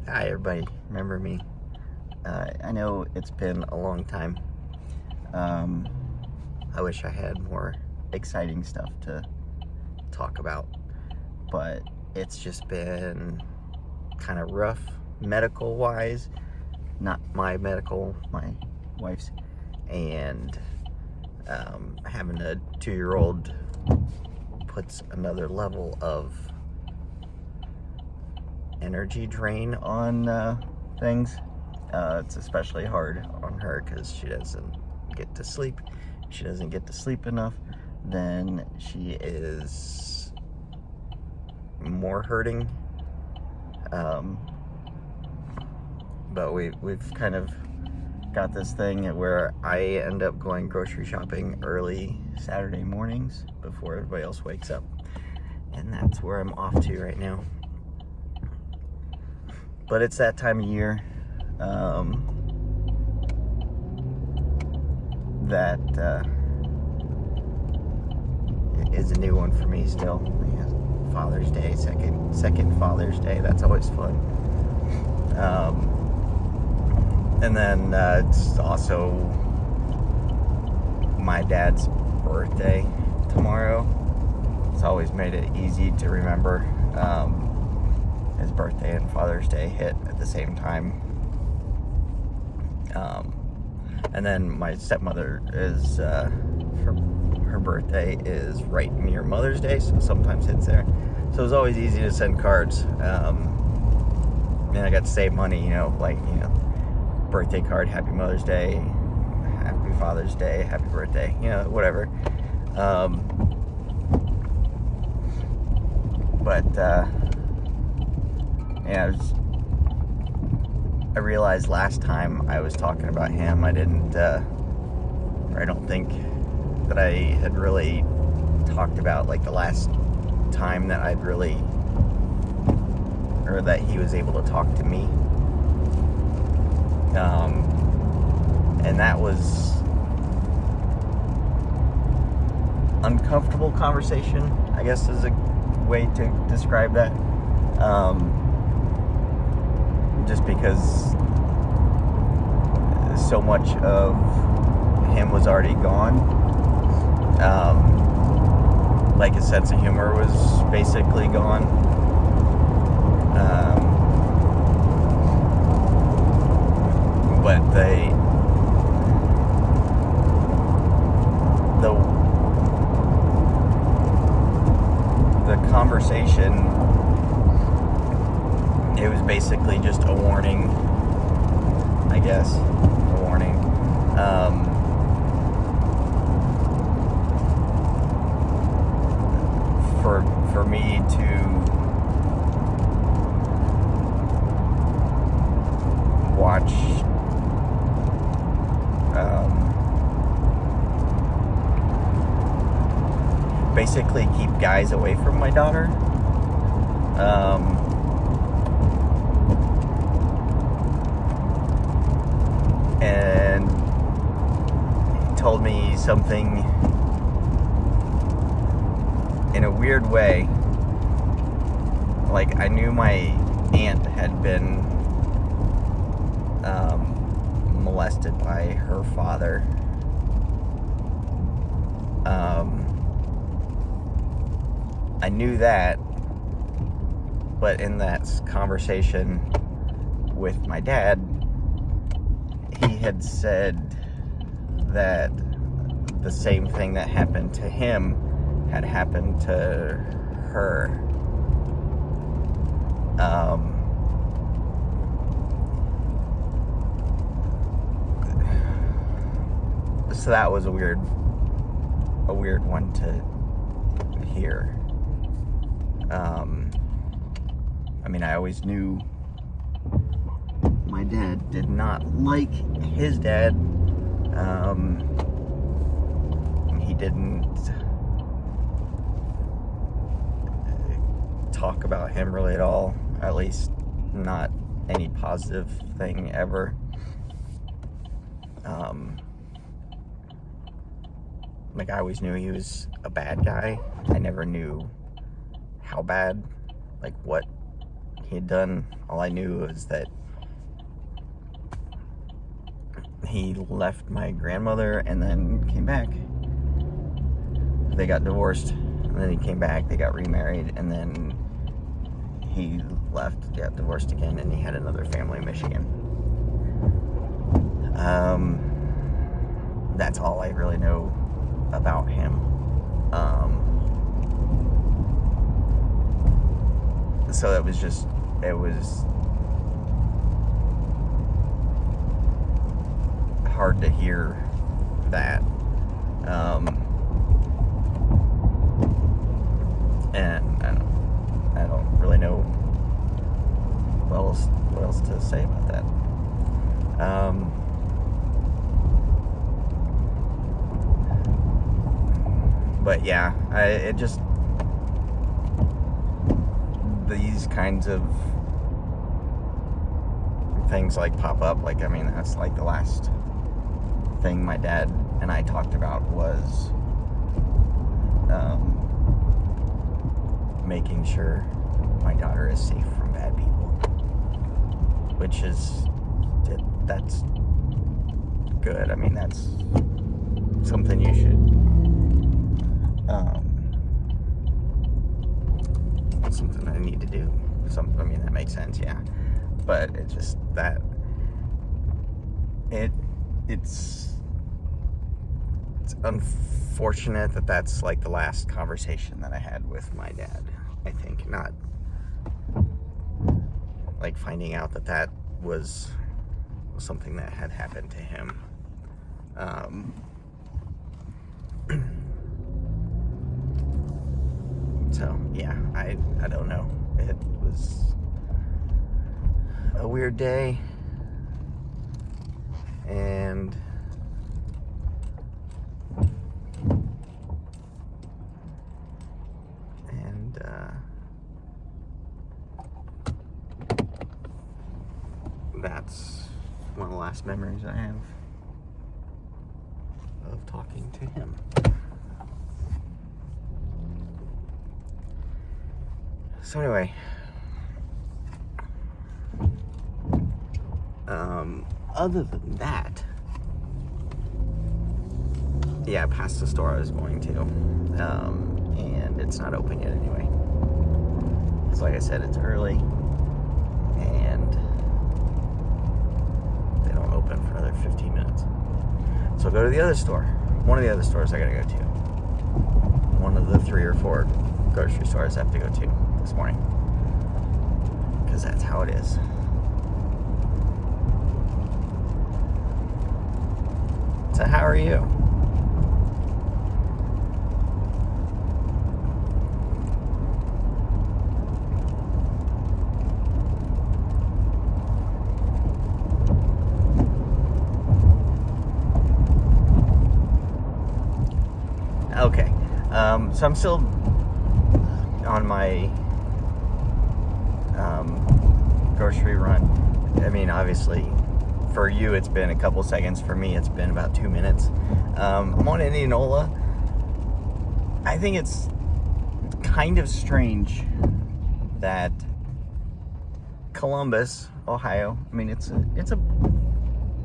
Hi everybody, remember me? I know it's been a long time. I wish I had more exciting stuff to talk about, but it's just been kind of rough medical wise. Not my medical, my wife's. And having a 2-year-old puts another level of energy drain on things. It's especially hard on her because she doesn't get to sleep. If she doesn't get to sleep enough, then she is more hurting. But we've kind of got this thing where I end up going grocery shopping early Saturday mornings before everybody else wakes up, and that's where I'm off to right now. But it's that time of year that is a new one for me still. Yeah, Father's Day, second Father's Day. That's always fun. And then it's also my dad's birthday tomorrow. It's always made it easy to remember. His birthday and Father's Day hit at the same time. And then my stepmother is, her birthday is right near Mother's Day, so sometimes hits there. So it was always easy to send cards. And I got to save money, birthday card, Happy Mother's Day, Happy Father's Day, Happy Birthday, whatever. I realized last time I was talking about him, I don't think that I had really talked about the last time that that he was able to talk to me. And that was uncomfortable conversation, I guess is a way to describe that. Just because so much of him was already gone. His sense of humor was basically gone. But the conversation, it was basically just a warning, I guess. A warning. For me to watch basically keep guys away from my daughter. And he told me something in a weird way. I knew my aunt had been molested by her father. I knew that, but in that conversation with my dad, he had said that the same thing that happened to him had happened to her. So that was a weird one to hear. I always knew my dad did not like his dad. He didn't talk about him really at all, at least not any positive thing ever. I always knew he was a bad guy. I never knew how bad, what he had done. All I knew was that he left my grandmother and then came back. They got divorced, and then he came back, they got remarried, and then he left, got divorced again, and he had another family in Michigan. That's all I really know about him. So it was hard to hear that. And I don't really know what else to say about that. But yeah, these kinds of things like pop up. Like, I mean, that's like the last thing my dad and I talked about was making sure my daughter is safe from bad people, which that's good. I mean, that's something you should something I need to do. I mean, that makes sense, yeah. But it's just that it's unfortunate that that's like the last conversation that I had with my dad. I think not like finding out that was something that had happened to him. So yeah, I don't know. It was a weird day, and that's one of the last memories I have of talking to him. So anyway, other than that, yeah, past the store I was going to, and it's not open yet anyway. So like I said, it's early, and they don't open for another 15 minutes. So go to the other store, one of the other stores I gotta go to. One of the 3 or 4 grocery stores I have to go to this morning, because that's how it is. So how are you? Okay, so I'm still on my grocery run. I mean, obviously, for you it's been a couple seconds. For me, it's been about 2 minutes. I'm on Indianola. I think it's kind of strange that Columbus, Ohio, I mean, it's a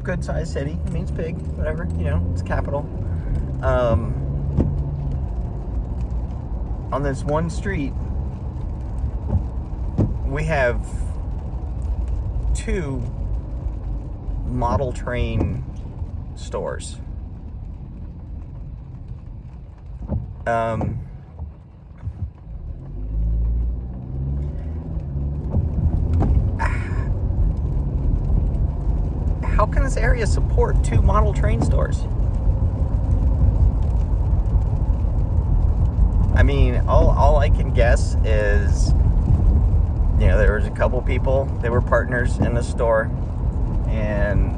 good-sized city. I mean, it's big, whatever, you know, it's a capital. On this one street, we have 2 model train stores. How can this area support 2 model train stores? I mean, all I can guess is, you know, there was a couple people, they were partners in the store, and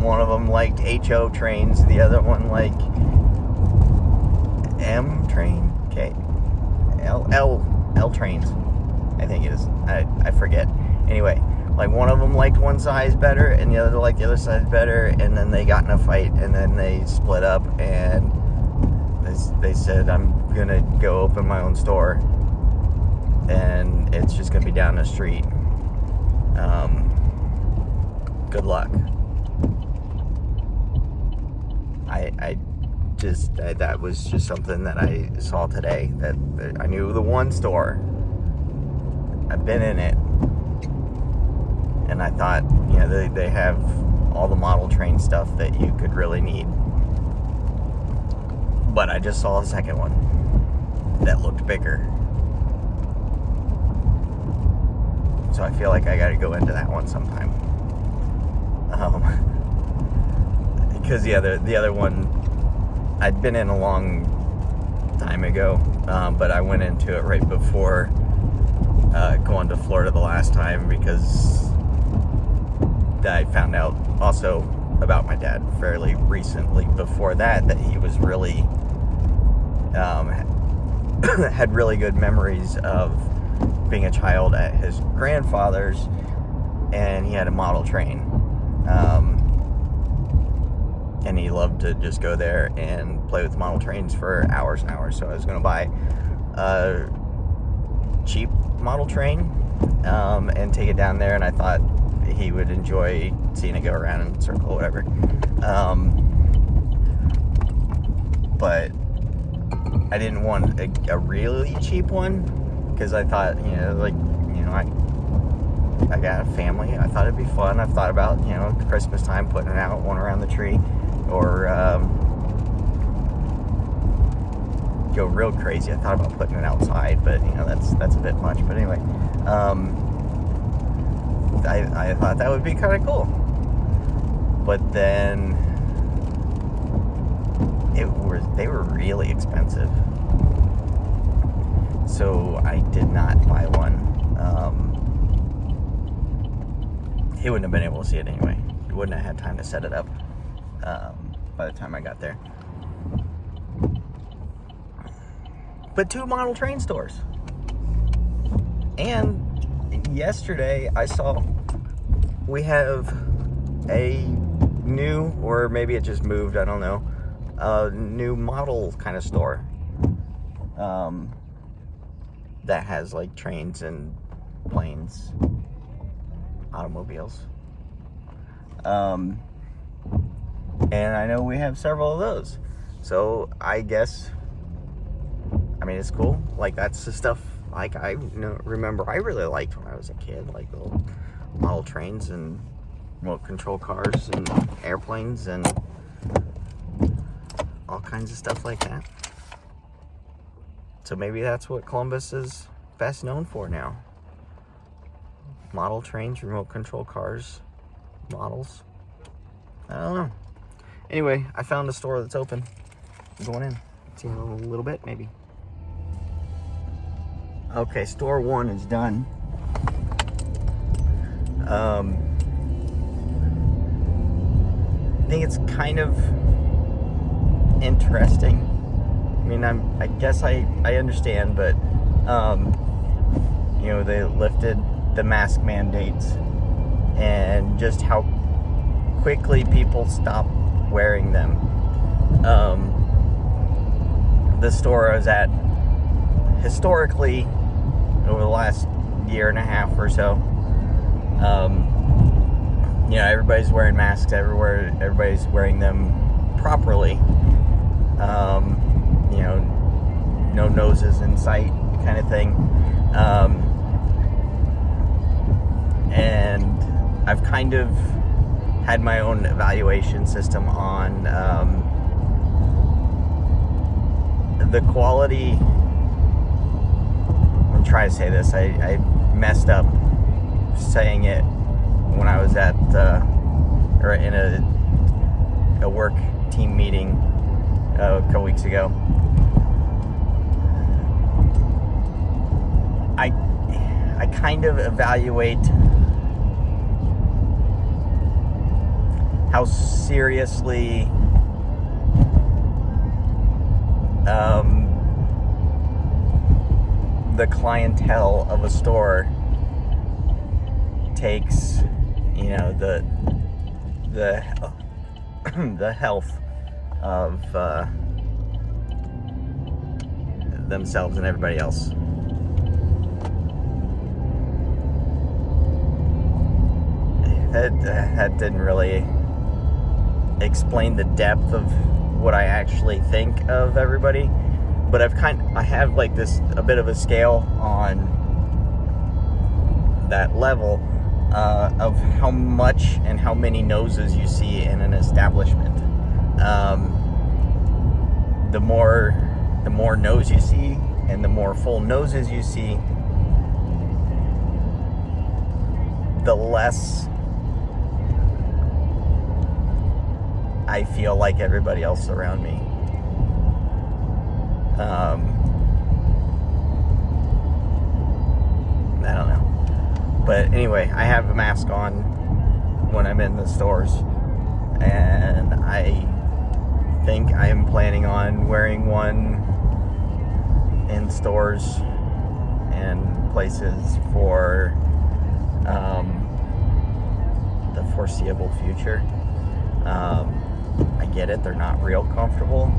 one of them liked HO trains, the other one liked M train, L trains, I think it is, I forget. Anyway, like one of them liked one size better, and the other liked the other size better, and then they got in a fight, and then they split up, and they said, I'm gonna go open my own store, and it's just gonna be down the street. Good luck. That was just something that I saw today, that I knew the one store. I've been in it, and I thought, they have all the model train stuff that you could really need. But I just saw a second one that looked bigger. So I feel like I gotta go into that one sometime. Because the other one I'd been in a long time ago, but I went into it right before going to Florida the last time, because I found out also about my dad fairly recently before that he was really had really good memories of being a child at his grandfather's, and he had a model train, and he loved to just go there and play with model trains for hours and hours. So I was going to buy a cheap model train and take it down there, and I thought he would enjoy seeing it go around in a circle or whatever. But I didn't want a really cheap one, because I thought, I got a family. I thought it'd be fun. I've thought about, Christmas time, putting it out, one around the tree, or go real crazy. I thought about putting it outside, but that's a bit much. But anyway, I thought that would be kind of cool. But then they were really expensive, so I did not buy one. He wouldn't have been able to see it anyway. He wouldn't have had time to set it up by the time I got there. But 2 model train stores. And yesterday I saw we have a new, or maybe it just moved, I don't know, a new model kind of store that has like trains and planes, automobiles, and I know we have several of those, so I guess, it's cool. Like, that's the stuff like I remember I really liked when I was a kid, like little model trains and remote control cars and airplanes and all kinds of stuff like that. So maybe that's what Columbus is best known for now. Model trains, remote control cars, models. I don't know. Anyway, I found a store that's open. I'm going in. See in a little bit, maybe. Okay, store 1 is done. I think it's kind of interesting. I guess I understand, but they lifted the mask mandates, and just how quickly people stopped wearing them. The store I was at, historically, over the last year and a half or so, everybody's wearing masks everywhere. Everybody's wearing them properly. No noses in sight kind of thing. And I've kind of had my own evaluation system on the quality. I'm trying to say this. I messed up saying it when I was at or in a work team meeting a couple weeks ago. I kind of evaluate how seriously the clientele of a store takes, the health of themselves and everybody else. that didn't really explain the depth of what I actually think of everybody. But I have like a bit of a scale on that level of how much and how many noses you see in an establishment. The more nose you see, and the more full noses you see, the less I feel like everybody else around me. I don't know. But anyway, I have a mask on when I'm in the stores, and I think I am planning on wearing one in stores and places for the foreseeable future. I get it, they're not real comfortable.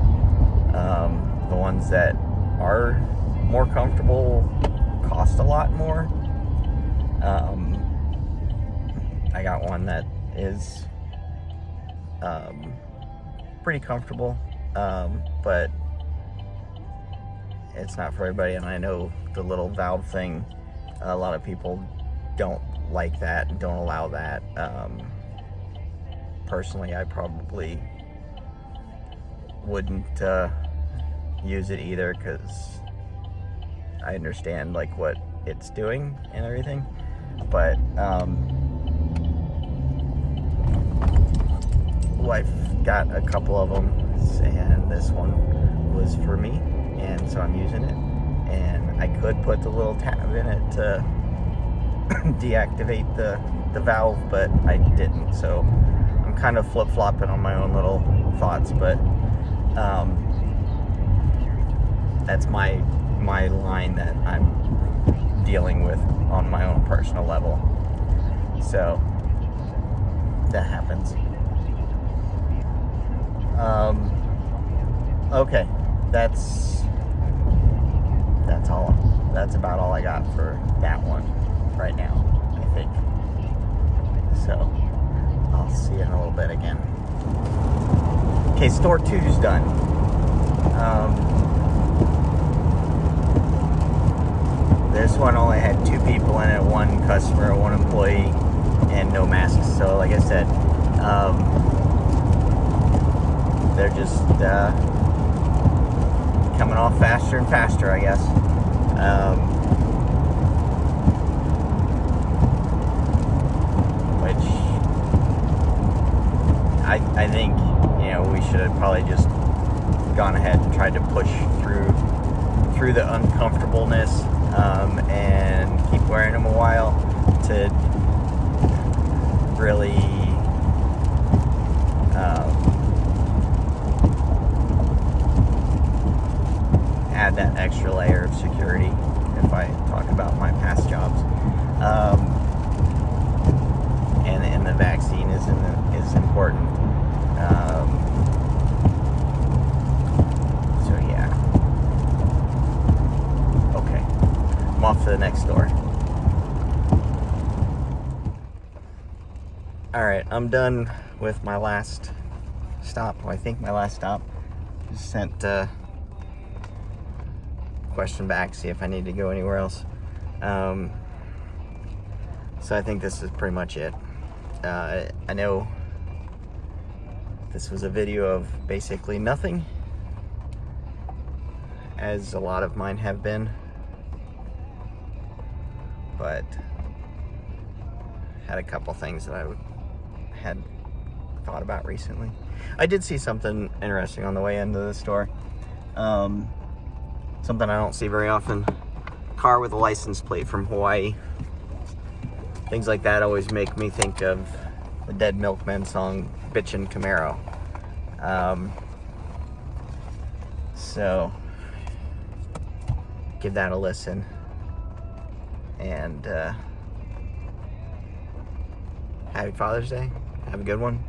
The ones that are more comfortable cost a lot more. I got one that is pretty comfortable, but it's not for everybody. And I know the little valve thing, a lot of people don't like that and don't allow that. Personally, I probably wouldn't use it either, because I understand like what it's doing and everything. But wife got a couple of them, and this one was for me, and so I'm using it. And I could put the little tab in it to deactivate the valve, but I didn't. So I'm kind of flip-flopping on my own little thoughts, but that's my line that I'm dealing with on my own personal level. So that happens. Okay, that's all. That's about all I got for that one right now, I think. So I'll see you in a little bit again. Okay, store 2's done. This one only had 2 people in it, 1 customer, 1 employee, and no masks. So like I said, they're just coming off faster and faster, I guess. Which I think, we should have probably just gone ahead and tried to push through the uncomfortableness, and keep wearing them a while to really add that extra layer of security. If I talk about my past jobs, and the vaccine is important. So yeah. Okay, I'm off to the next store. All right, I'm done with my last stop. Well, I think my last stop. Just sent question back, see if I need to go anywhere else. So I think this is pretty much it. I know this was a video of basically nothing, as a lot of mine have been, but had a couple things that I had thought about recently. I did see something interesting on the way into the store. Something I don't see very often. Car with a license plate from Hawaii. Things like that always make me think of the Dead Milkmen song, Bitchin' Camaro. So, give that a listen. And happy Father's Day. Have a good one.